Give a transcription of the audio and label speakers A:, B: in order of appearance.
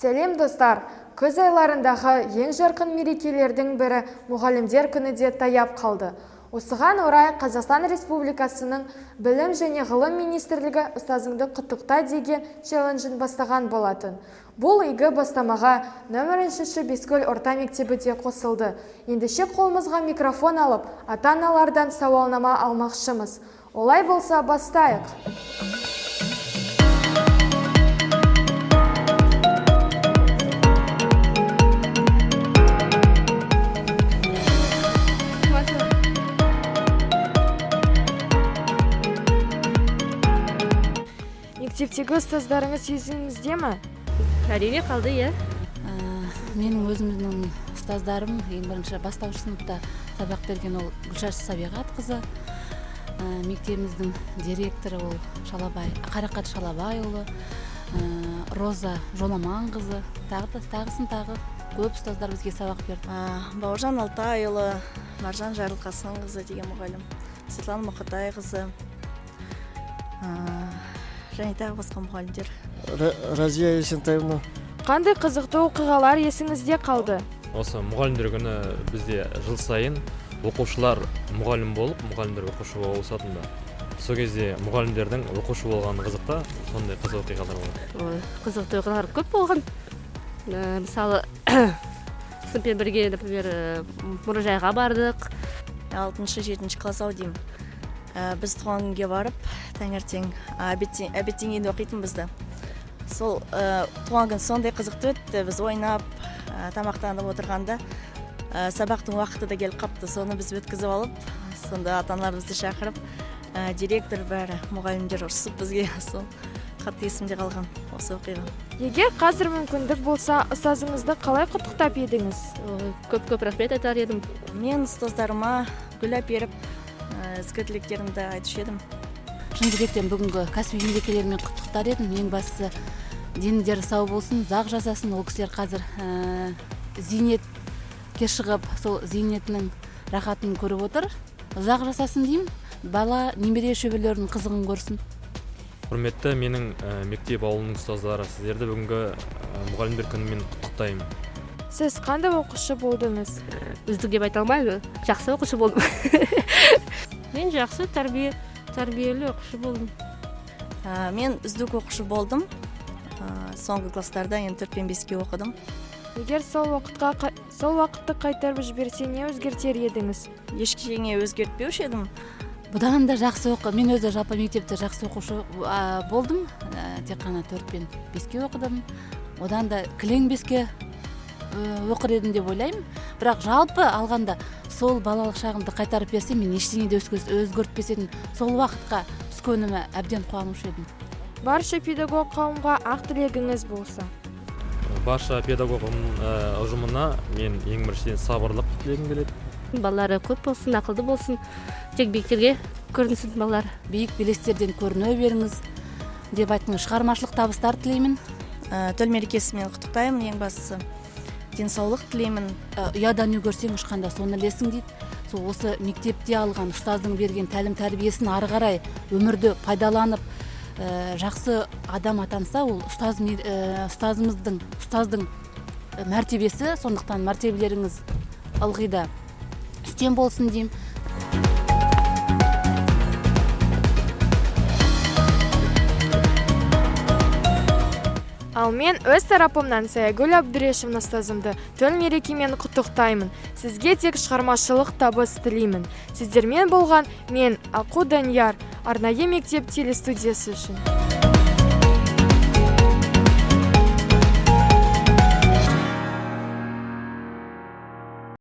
A: Сәлем достар! Күз айларындағы ең жарқын мерекелердің бірі мұғалімдер күні де таяп қалды. Осыған орай Қазақстан Республикасының Білім және Ғылым Министрлігі ұстазыңды құттықта деген челленджін бастаған болатын. Бұл игі бастамаға нөмір 3 Бескөл орта мектебі де қосылды. Ендеше қолымызға микрофон алып, ата-аналардан сауалнама алмақшымыз. Олай болса бастайық. Мектептегі ұстаздарыңыз есіңізде ме?
B: Әрине қалды, иә.
C: Менің өзімнің ұстаздарым ең бірінші бастауыш сыныпта сабақ берген ол Гүлшаш Сабиғатқызы. Мектебіміздің директоры ол Қарақат Шалабайұлы, Роза Жоламанқызы, тағысын көп ұстаздар бізге сабақ берді.
B: Бауыржан Алтайұлы, Маржан Жарылқасынқызы деген мұғалім, Светлана Мұқатайқызы, және тағы басқа мұғалімдер.
D: Разия Есентаевна.
A: Қандай қызықты оқиғалар есіңізде қалды?
E: Осы мұғалімдер күні бізде жыл сайын оқушылар мұғалім болып, мұғалімдер оқушы болысатында. Сол кезде мұғалімдердің оқушы болғаны қызықта, сондай қызық оқиғалар болады.
B: Қызықты оқиғалар көп болған. Мысалы, сыныппен бірге, например, мұражайға бардық. 6-7 класс деймін. Біз туған күнге барып, таңертең обедтен оқитын бізді. Сол туған күн сондай қызықты өтті. Біз ойнап, тамақтанып отырғанда сабақтың уақыты да келіп қапты. Соны біз өткізіп алып, сонда ата-аналарымызды шақырып, директор бәрі мұғалімдер ұрсып бізге, сол қатты есімде қалған осы оқиға.
A: Егер қазір мүмкіндік болса, ұстазыңызды қалай құттықтап едіңіз?
B: Көп рахмет айтар едім.
C: Мен ұстаздарыма гүл әперіп, ізгі тілектерімді айтушы едім. Шын жүректен бүгінгі кәсіби мерекелерімен құттықтар едім. Ең бастысы дендері сау болсын, ұзақ жасасын. Ол кісілер қазір зейнетке шығып, сол зейнетінің рахатын көріп отыр. Ұзақ жасасын деймін. Бала немере шөберелерінің қызығын көрсін.
E: Құрметті менің мектеп ауылының ұстаздары, сіздерді бүгінгі мұғалімдер күнімен құттықтаймын.
A: Сіз қандай оқушы болдыңыз?
B: Үздік деп айта алмаймын, жақсы оқушы болдым. Мен жақсы тәрбиелі оқушы болдым.
C: Мен үздік оқушы болдым. Соңғы класстарда 4-5-ке оқыдым.
A: Егер сол уақытты қайтарып жіберсе, не өзгертер едіңіз?
C: Ешкімге өзгертпеуші едім. Бұдан да жақсы мен өзі жалпы мектепте жақсы оқушы болдым. Тек қана 4-5-ке оқыдым. Одан да кілең 5-ке оқыр едім деп ойлаймын. Бірақ жалпы алғанда сол балалық шағымды қайтарып берсе, мен ештеңе де өзгертпес едім. Сол уақытқа түскеніме әбден қуанушы едім.
A: Барша педагог қауымға ақ тілегіңіз болса?
E: Барша педагог ұжымына мен ең біріншіден сабырлық тілегім келеді.
B: Балалары көп болсын, ақылды болсын, тек биіктерге көрінсін балалар.
C: Биік белестерден көріне беріңіз деп айтыңыз. Шығармашылық табыстар тілеймін. Төл мерекесімен құттықтаймын. Ең бастысы денсаулық тілеймін. Ұядан не көрсең ұшқанда соны ілесің дейді. Осы мектепте алған ұстаздың берген тәлім тәрбиесін ары қарай өмірді пайдаланып, жақсы адам атанса, ол ұстаздың мәртебесі, сондықтан мәртебелеріңіз ылғи да үстем болсын деймін.
A: Ал мен өз тарапымнан Саягүл Абдурешевна ұстазымды төл мерекемен құттықтаймын. Сізге тек шығармашылық табыс тілеймін. Сіздермен болған мен Ақу Данияр, арнайы мектеп телестудиясы үшін.